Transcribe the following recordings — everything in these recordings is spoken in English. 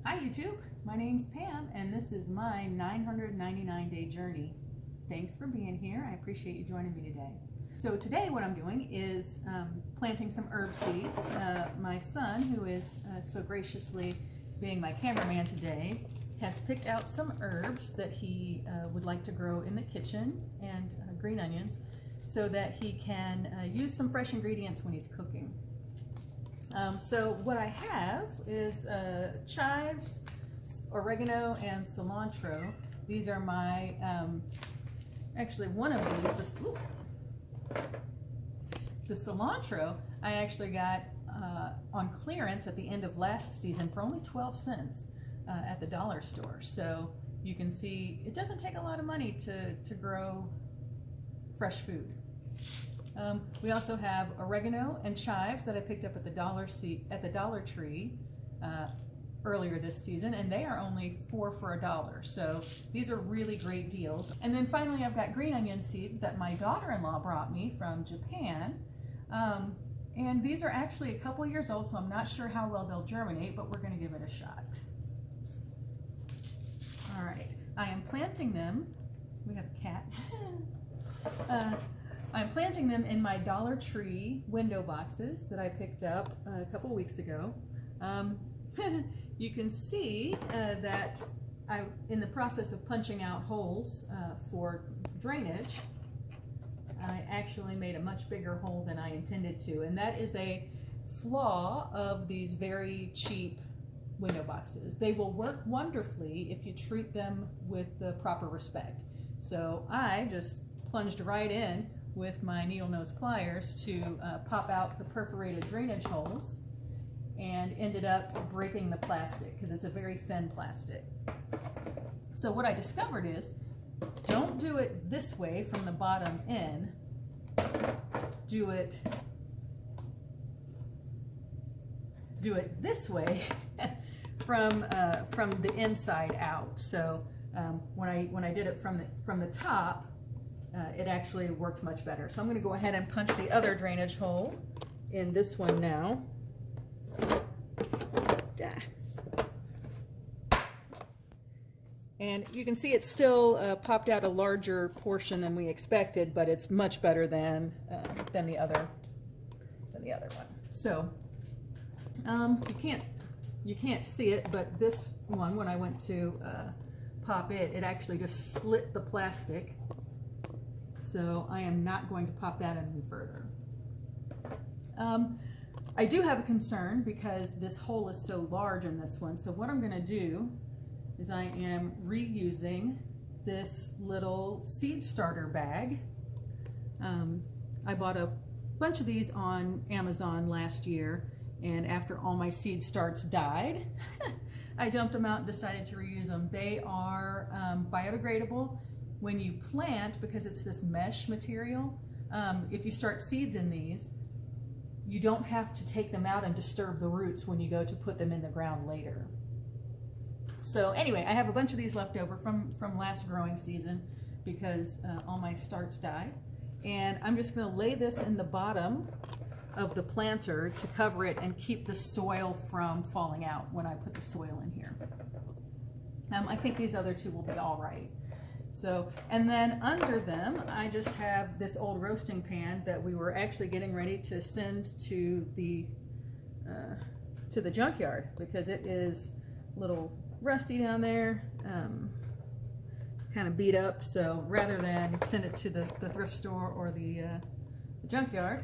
Hi YouTube, my name's Pam and this is my 999-day journey. Thanks for being here. I appreciate you joining me today. So today what I'm doing is planting some herb seeds. My son, who is so graciously being my cameraman today, has picked out some herbs that he would like to grow in the kitchen, and green onions, so that he can use some fresh ingredients when he's cooking. So what I have is chives, oregano, and cilantro. These are my, actually one of these, the cilantro, I actually got on clearance at the end of last season for only 12 cents at the dollar store. So you can see it doesn't take a lot of money to grow fresh food. We also have oregano and chives that I picked up at the DollarTree earlier this season, and they are only 4 for $1. So these are really great deals. And then finally, I've got green onion seeds that my daughter-in-law brought me from Japan. And these are actually a couple years old, so I'm not sure how well they'll germinate, but we're going to give it a shot. All right, I am planting them. We have a cat. I'm planting them in my DollarTree window boxes that I picked up a couple weeks ago. You can see that I'm in the process of punching out holes for drainage. I actually made a much bigger hole than I intended to, and that is a flaw of these very cheap window boxes. They will work wonderfully if you treat them with the proper respect. So I just plunged right in with my needle nose pliers to pop out the perforated drainage holes, and ended up breaking the plastic because it's a very thin plastic. So what I discovered is, don't do it this way from the bottom in, do it this way from the inside out. So when I did it from the top, it actually worked much better. So I'm going to go ahead and punch the other drainage hole in this one now. And you can see it still popped out a larger portion than we expected, but it's much better than the other one. So you can't see it, but this one, when I went to pop it, it actually just slit the plastic. So I am not going to pop that any further. I do have a concern because this hole is so large in this one. So what I'm going to do is I am reusing this little seed starter bag. I bought a bunch of these on Amazon last year, and after all my seed starts died, I dumped them out and decided to reuse them. They are biodegradable. When you plant, because it's this mesh material, if you start seeds in these, you don't have to take them out and disturb the roots when you go to put them in the ground later. So anyway, I have a bunch of these left over from last growing season because all my starts died. And I'm just going to lay this in the bottom of the planter to cover it and keep the soil from falling out when I put the soil in here. I think these other two will be all right. So, and then under them, I just have this old roasting pan that we were actually getting ready to send to the junkyard because it is a little rusty down there, kind of beat up. So rather than send it to the thrift store or the junkyard,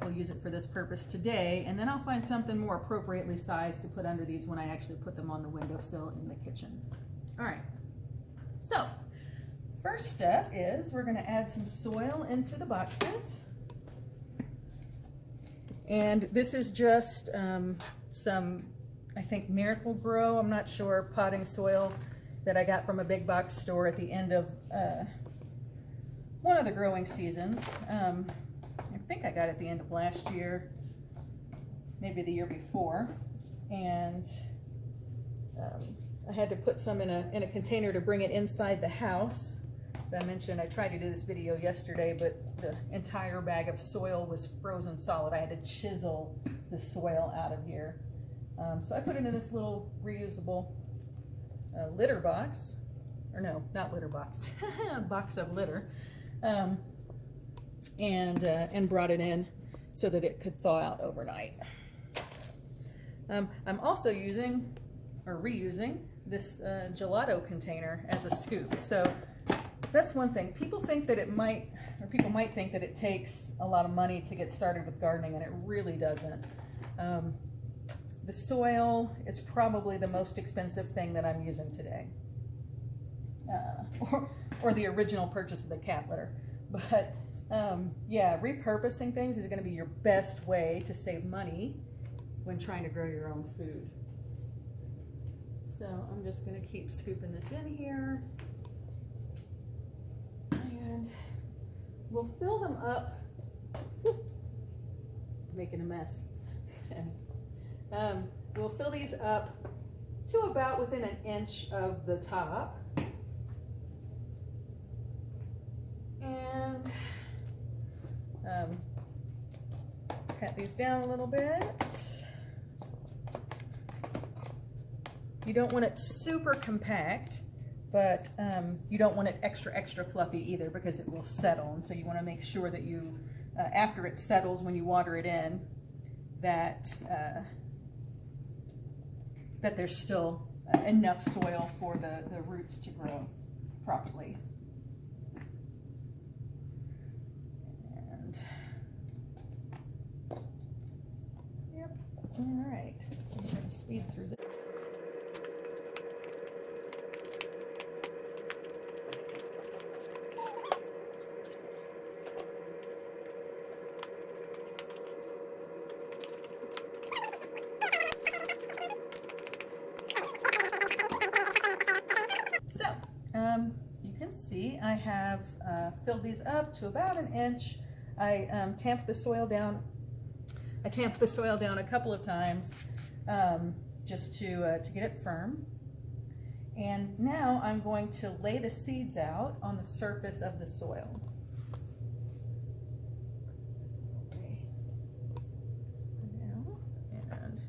we'll use it for this purpose today, and then I'll find something more appropriately sized to put under these when I actually put them on the windowsill in the kitchen. All right. So, first step is we're going to add some soil into the boxes. And this is just some, I think, Miracle Grow, I'm not sure, potting soil that I got from a big box store at the end of one of the growing seasons. I think I got it at the end of last year, maybe the year before. And I had to put some in a container to bring it inside the house. As I mentioned, I tried to do this video yesterday, but the entire bag of soil was frozen solid. I had to chisel the soil out of here. So I put it in this little reusable litter box, or no, not litter box, box of litter, and brought it in so that it could thaw out overnight. I'm also using, or reusing, this gelato container as a scoop. So that's one thing. People think that it might, or people might think that it takes a lot of money to get started with gardening, and it really doesn't. The soil is probably the most expensive thing that I'm using today, or the original purchase of the cat litter. But yeah, repurposing things is going to be your best way to save money when trying to grow your own food. So I'm just going to keep scooping this in here, and we'll fill them up. Making a mess. We'll fill these up to about within an inch of the top. And cut these down a little bit. You don't want it super compact, but you don't want it extra fluffy either, because it will settle. And so you want to make sure that you, after it settles, when you water it in, that that there's still enough soil for the roots to grow properly. And yep, all right. So I'm going to speed through this. You can see I have filled these up to about an inch. I tamped the soil down. I tamped the soil down a couple of times just to get it firm. And now I'm going to lay the seeds out on the surface of the soil. Okay. Now, and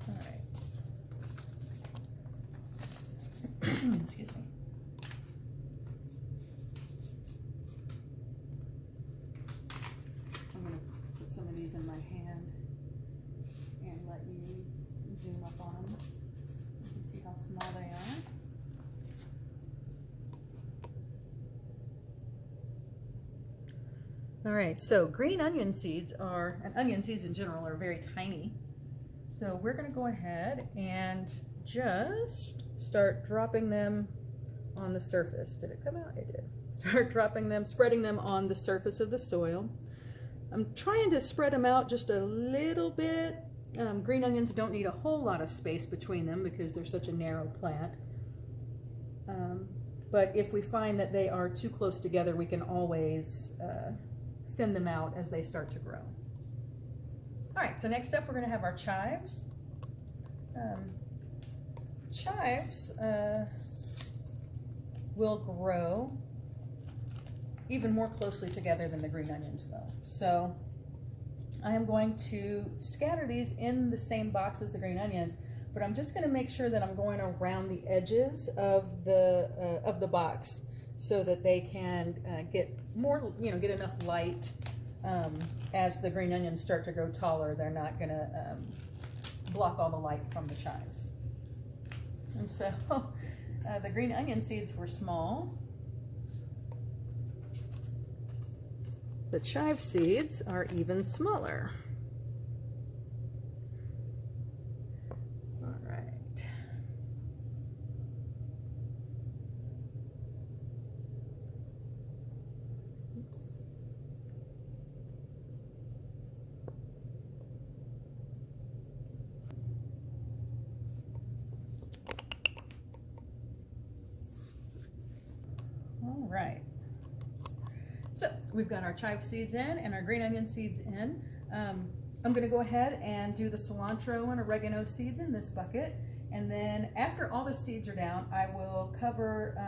all right. Excuse me. I'm going to put some of these in my hand and let you zoom up on them so you can see how small they are. All right, so green onion seeds are, and onion seeds in general are very tiny. So we're going to go ahead and just start dropping them on the surface. Did it come out? It did. Start dropping them, spreading them on the surface of the soil. I'm trying to spread them out just a little bit. Green onions don't need a whole lot of space between them because they're such a narrow plant. But if we find that they are too close together, we can always thin them out as they start to grow. All right, so next up we're going to have our chives. Chives will grow even more closely together than the green onions will. So I am going to scatter these in the same box as the green onions, but I'm just going to make sure that I'm going around the edges of the box so that they can get more, get enough light as the green onions start to grow taller. They're not going to block all the light from the chives. And so the green onion seeds were small. The chive seeds are even smaller. All right. Oops. All right. So we've got our chive seeds in and our green onion seeds in. I'm going to go ahead and do the cilantro and oregano seeds in this bucket. And then after all the seeds are down, I will cover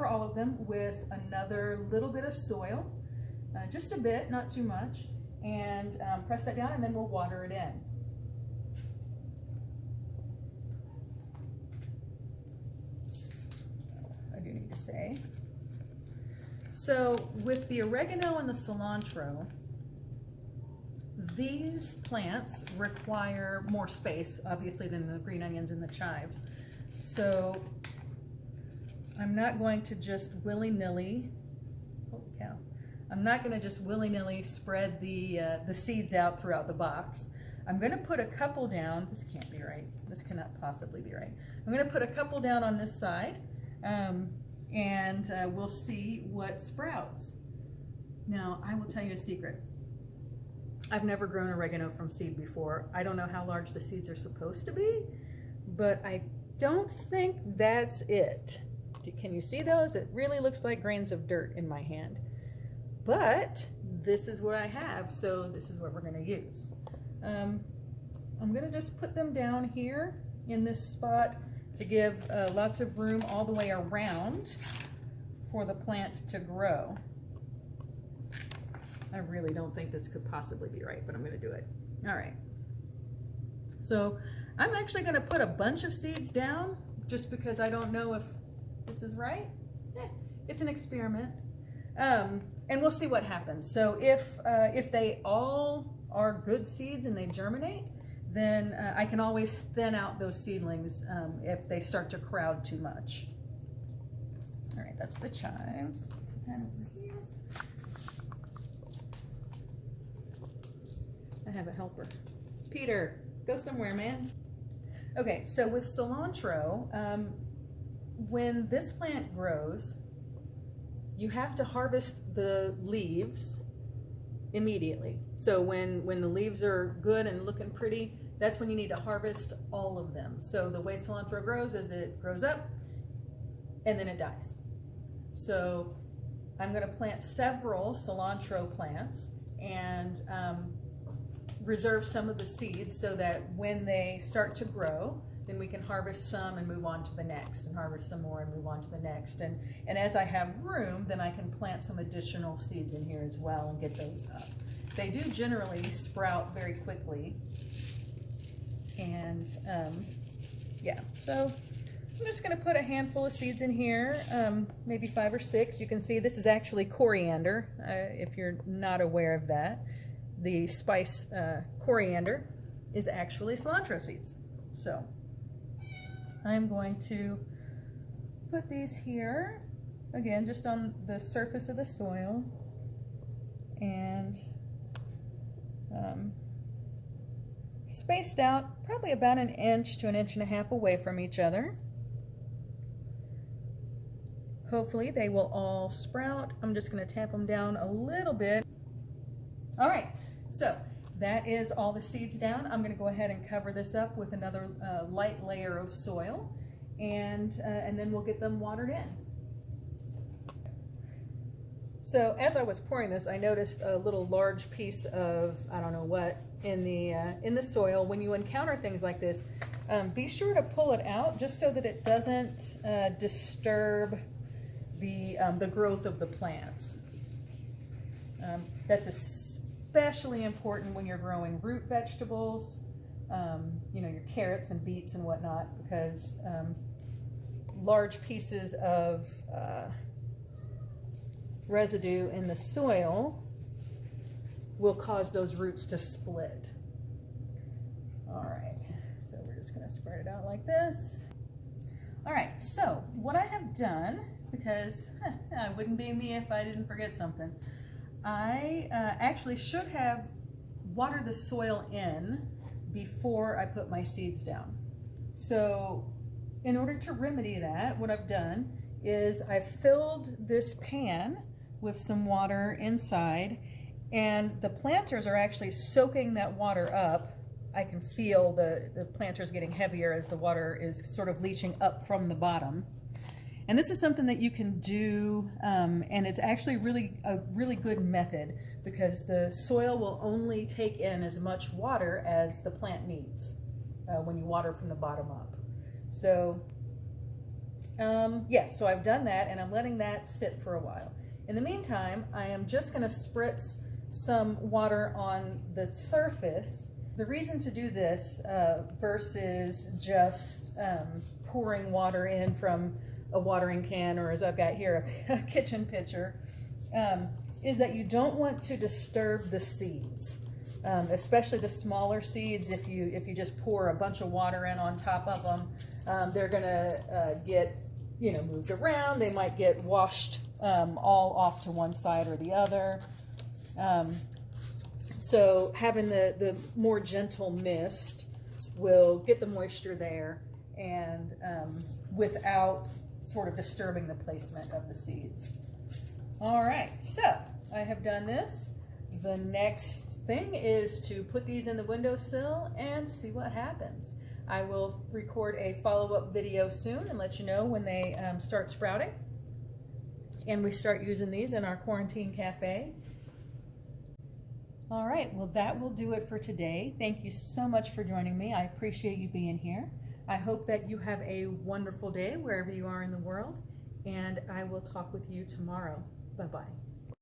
all of them with another little bit of soil, just a bit, not too much, and press that down, and then we'll water it in. need to say. So with the oregano and the cilantro, these plants require more space, obviously, than the green onions and the chives. So I'm not going to just willy-nilly, holy cow, I'm not going to just willy-nilly spread the seeds out throughout the box. I'm going to put a couple down. This can't be right. This cannot possibly be right. I'm going to put a couple down on this side, and we'll see what sprouts. Now, I will tell you a secret. I've never grown oregano from seed before. I don't know how large the seeds are supposed to be, but I don't think that's it. Can you see those? It really looks like grains of dirt in my hand. But this is what I have, so this is what we're going to use. I'm going to just put them down here in this spot to give lots of room all the way around for the plant to grow. I really don't think this could possibly be right, but I'm going to do it. All right. So I'm actually going to put a bunch of seeds down just because I don't know if this is right. It's an experiment. And we'll see what happens. So if they all are good seeds and they germinate, then I can always thin out those seedlings if they start to crowd too much. All right, that's the chives. Put that over here. I have a helper. Peter, go somewhere, man. Okay, so with cilantro, when this plant grows, you have to harvest the leaves immediately. So when the leaves are good and looking pretty, that's when you need to harvest all of them. So the way cilantro grows is it grows up and then it dies. So I'm going to plant several cilantro plants and reserve some of the seeds so that when they start to grow, then we can harvest some and move on to the next, and harvest some more and move on to the next. And as I have room, then I can plant some additional seeds in here as well and get those up. They do generally sprout very quickly. And yeah, so I'm just going to put a handful of seeds in here, maybe 5 or 6. You can see this is actually coriander, if you're not aware of that. The spice coriander is actually cilantro seeds. So I'm going to put these here, again, just on the surface of the soil, and spaced out probably about 1 inch to 1.5 inches away from each other. Hopefully they will all sprout. I'm just going to tap them down a little bit. All right, so that is all the seeds down. I'm going to go ahead and cover this up with another light layer of soil, and then we'll get them watered in. So as I was pouring this, I noticed a little large piece of, I don't know what, in the soil. When you encounter things like this, be sure to pull it out just so that it doesn't disturb the growth of the plants. That's especially important when you're growing root vegetables, you know, your carrots and beets and whatnot, because large pieces of residue in the soil will cause those roots to split. All right, so we're just going to spread it out like this. All right, so what I have done, because it wouldn't be me if I didn't forget something, I actually should have watered the soil in before I put my seeds down. So in order to remedy that, what I've done is I've filled this pan with some water inside, and the planters are actually soaking that water up. I can feel the planters getting heavier as the water is sort of leaching up from the bottom. And this is something that you can do, and it's actually a really good method, because the soil will only take in as much water as the plant needs when you water from the bottom up. So yeah, so I've done that, and I'm letting that sit for a while. In the meantime, I am just going to spritz some water on the surface. The reason to do this versus just pouring water in from a watering can, or as I've got here, a kitchen pitcher, is that you don't want to disturb the seeds, especially the smaller seeds. If you just pour a bunch of water in on top of them, they're gonna get moved around. They might get washed all off to one side or the other. So having the more gentle mist will get the moisture there and without sort of disturbing the placement of the seeds. All right, so I have done this. The next thing is to put these in the windowsill and see what happens. I will record a follow-up video soon and let you know when they start sprouting and we start using these in our quarantine cafe. All right, well, that will do it for today. Thank you so much for joining me. I appreciate you being here. I hope that you have a wonderful day wherever you are in the world, and I will talk with you tomorrow. Bye-bye.